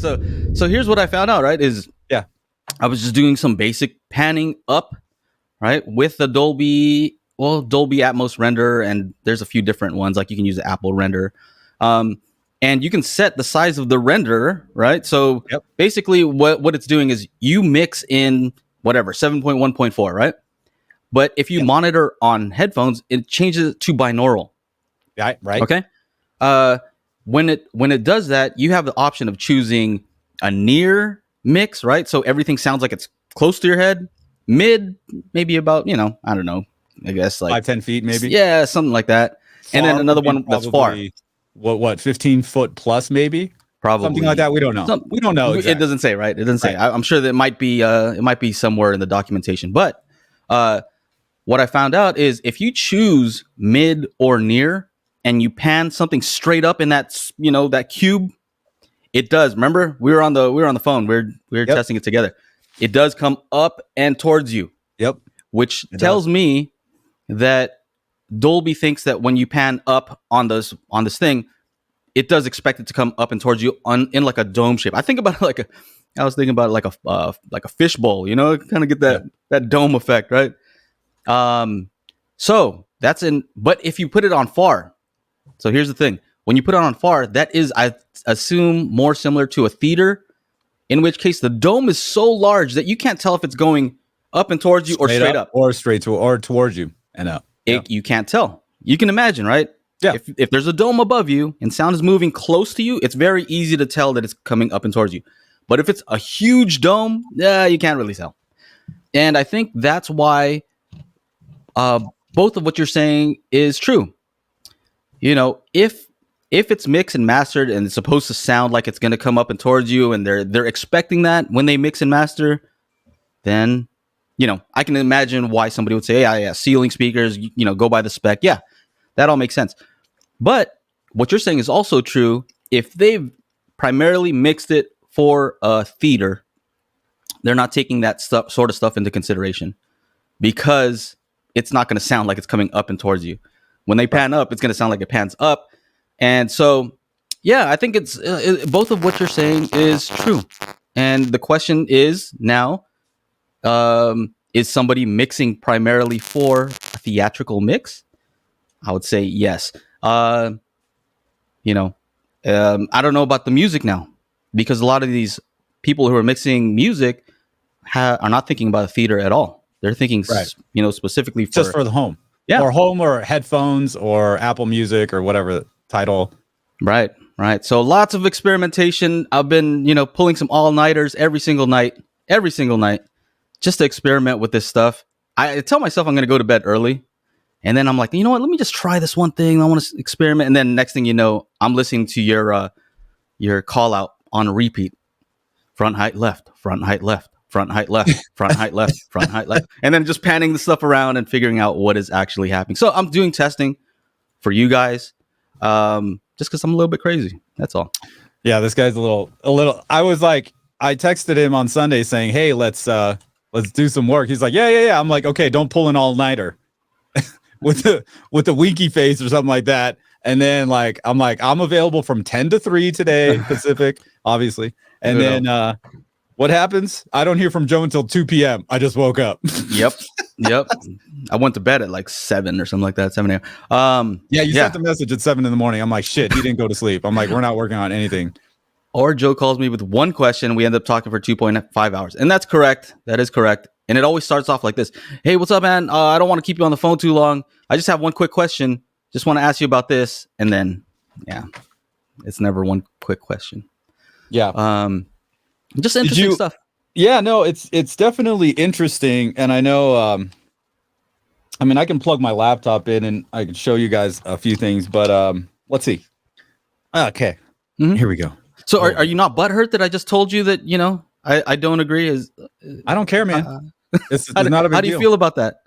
right. So here's what I found out. Right, is Yeah. I was just doing some basic panning up, right, with the Dolby Atmos render, and there's a few different ones. Like you can use the Apple render, and you can set the size of the render, right? So Yep. basically, what it's doing is you mix in whatever 7.1.4, right? But if you monitor on headphones, it changes it to binaural. Right. Okay. When it does that, you have the option of choosing a near mix, right? So everything sounds like it's close to your head. Mid, maybe about, I don't know, I guess like 5-10 feet, maybe. Yeah, something like that. Far And then another one that's far. What 15 foot plus, maybe? Probably something like that. We don't know. We don't know exactly. It doesn't say, right? It doesn't say. I'm sure that it might be somewhere in the documentation. But what I found out is if you choose mid or near and you pan something straight up in that that cube, it does. Remember, we were on the phone. We were testing it together. It does come up and towards you. Yep. Which tells me that Dolby thinks that when you pan up on this thing, it does expect it to come up and towards you in like a dome shape. I think about it I was thinking about it like a fishbowl, kind of get that dome effect, right? So that's but if you put it on far, so here's the thing. When you put it on far, that is, I assume, more similar to a theater, in which case the dome is so large that you can't tell if it's going up and towards you or straight up. Or towards you and up. You can't tell. You can imagine, right? Yeah. If there's a dome above you and sound is moving close to you, it's very easy to tell that it's coming up and towards you. But if it's a huge dome, you can't really tell. And I think that's why both of what you're saying is true. If it's mixed and mastered and it's supposed to sound like it's going to come up and towards you, and they're expecting that when they mix and master, then I can imagine why somebody would say, yeah, ceiling speakers, go by the spec. Yeah, that all makes sense. But what you're saying is also true. If they've primarily mixed it for a theater, they're not taking that sort of stuff into consideration, because it's not going to sound like it's coming up and towards you. When they pan up, it's going to sound like it pans up. And so, yeah, I think it's both of what you're saying is true. And the question is now, is somebody mixing primarily for a theatrical mix? I would say yes. I don't know about the music now, because a lot of these people who are mixing music are not thinking about a theater at all. They're thinking, specifically just for the home. Yeah. Or home or headphones or Apple Music or whatever title. Right. So lots of experimentation. I've been, pulling some all-nighters every single night, just to experiment with this stuff. I tell myself I'm going to go to bed early. And then I'm like, you know what? Let me just try this one thing. I want to experiment. And then next thing you know, I'm listening to your call out on repeat. Front height left, front height left, front height left, front height left, front height left. And then just panning the stuff around and figuring out what is actually happening. So I'm doing testing for you guys, just because I'm a little bit crazy. That's all. Yeah, this guy's a little. I texted him on Sunday saying, hey, let's do some work. He's like, yeah. I'm like, okay, don't pull an all-nighter with the winky face or something like that. And then I'm available from 10 to 3 today, Pacific, obviously. And then what happens? I don't hear from Joe until 2 p.m. I just woke up. Yep. I went to bed at like 7 or something like that, 7 a.m. You sent the message at 7 in the morning. I'm like, shit, he didn't go to sleep. I'm like, we're not working on anything. Or Joe calls me with one question. We end up talking for 2.5 hours. And that's correct. That is correct. And it always starts off like this. Hey, what's up, man? I don't want to keep you on the phone too long. I just have one quick question. Just want to ask you about this. And then, it's never one quick question. Yeah. Just interesting stuff. Yeah, no, it's definitely interesting. And I know, I can plug my laptop in and I can show you guys a few things, but let's see. Okay. Mm-hmm. Here we go. So are you not butthurt that I just told you that, I don't agree? I don't care, man. It's not a big deal. How do you feel about that?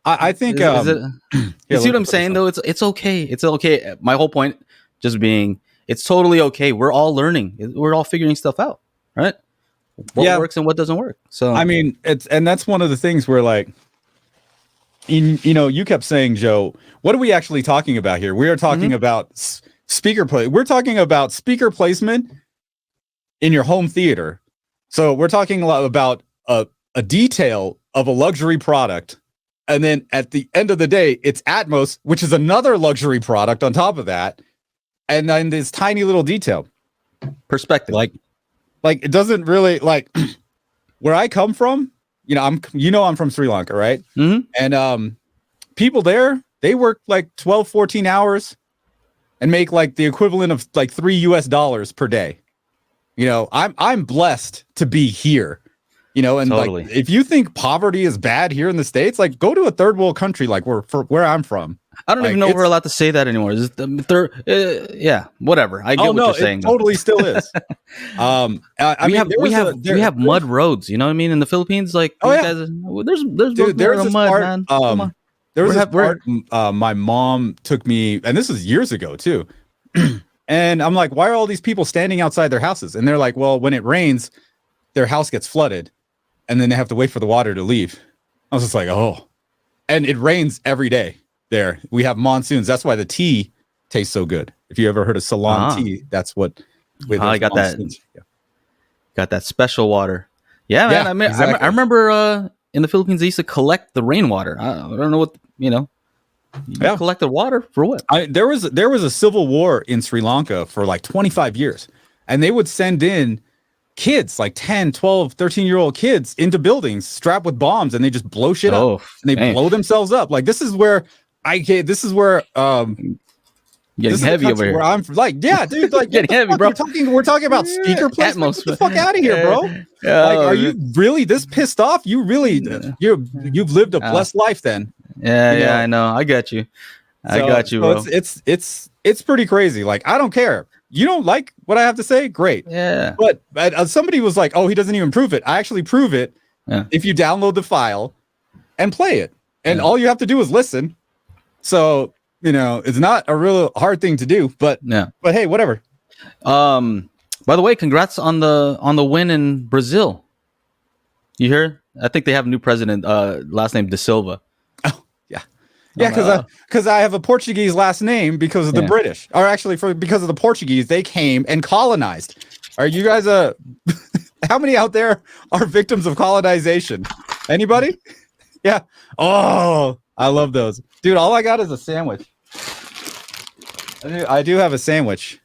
I think you see what I'm saying, though? It's okay. It's okay. My whole point just being, it's totally okay. We're all learning. We're all figuring stuff out, right? What works and what doesn't work. So that's one of the things where, like, you kept saying, Joe, what are we actually talking about here? We are talking about speaker play. We're talking about speaker placement in your home theater. So we're talking a lot about a detail of a luxury product. And then at the end of the day, it's Atmos, which is another luxury product on top of that. And then this tiny little detail. Perspective. Like it doesn't really like where I come from, I'm from Sri Lanka, right? Mm-hmm. And people there, they work like 12, 14 hours and make like the equivalent of like $3 per day. I'm blessed to be here. And totally. like if you think poverty is bad here in the States, like go to a third world country like where I'm from. I don't even know if we're allowed to say that anymore. Is it yeah, whatever. I get what you're saying. It totally still is. We have mud roads. You know what I mean? In the Philippines, like guys, there's this mud, part, man. Come on. There was this part. My mom took me, and this was years ago too. And I'm like, why are all these people standing outside their houses? And they're like, well, when it rains, their house gets flooded, and then they have to wait for the water to leave. I was just like, oh, and it rains every day. There we have monsoons. That's why the tea tastes so good. If you ever heard of Ceylon tea, that's what. I got monsoons. Got that special water. Yeah, man. I mean, exactly. I remember in the Philippines they used to collect the rainwater. I don't know what collect the water for what? There was a civil war in Sri Lanka for like 25 years, and they would send in kids like 10, 12, 13-year-old kids into buildings strapped with bombs, and they just blow shit up. And they blow themselves up. Like this is where getting heavy over here. Where I'm like, yeah, dude, like getting heavy, bro. We're talking about speaker placement. Get the fuck out of here, bro. Like, are you really this pissed off? You really you've lived a blessed life then. Yeah, I know. I got you. I got you, bro. It's pretty crazy. Like, I don't care. You don't like what I have to say? Great. Yeah. But somebody was like, oh, he doesn't even prove it. I actually prove it if you download the file and play it. And all you have to do is listen. So, it's not a real hard thing to do, but hey, whatever. By the way, congrats on the win in Brazil. You hear? I think they have a new president, last name De Silva. Oh, yeah. Yeah, because I have a Portuguese last name because of the British. Or actually because of the Portuguese, they came and colonized. Are you guys how many out there are victims of colonization? Anybody? Yeah. Oh, I love those. Dude, all I got is a sandwich. I do have a sandwich.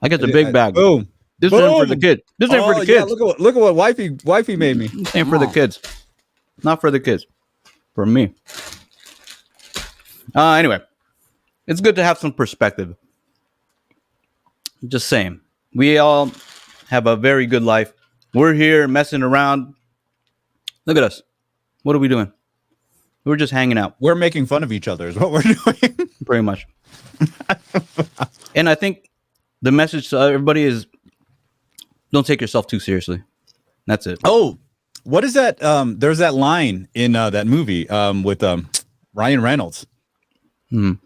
I got the big bag. Boom. This is for the kid. This ain't for the kids. Yeah, look at what wifey made me. This ain't for the kids. Not for the kids. For me. Anyway, it's good to have some perspective. Just saying. We all have a very good life. We're here messing around. Look at us. What are we doing? We're just hanging out. We're making fun of each other is what we're doing. Pretty much. And I think the message to everybody is don't take yourself too seriously. That's it. Oh, what is that? There's that line in that movie with Ryan Reynolds. What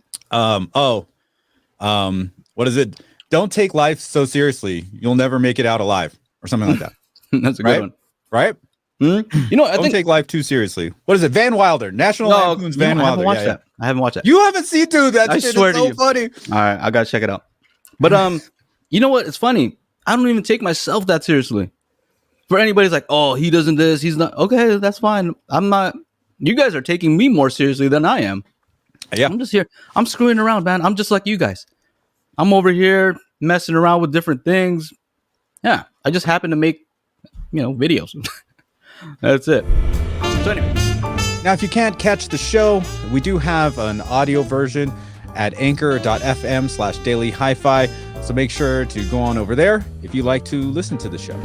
is it? Don't take life so seriously. You'll never make it out alive or something like that. That's a good one. Right? I don't take life too seriously. What is it? Van Wilder, National Lampoon's Van Wilder. I haven't watched that. You haven't seen, dude. That shit is so funny. All right, I gotta check it out. But you know what? It's funny. I don't even take myself that seriously. For anybody's like, oh, he doesn't this, he's not. Okay, that's fine. I'm not. You guys are taking me more seriously than I am. Yeah, I'm just here. I'm screwing around, man. I'm just like you guys. I'm over here messing around with different things. Yeah, I just happen to make, videos. That's it. So anyway. Now, if you can't catch the show, we do have an audio version at anchor.fm/daily HiFi. So make sure to go on over there if you like to listen to the show.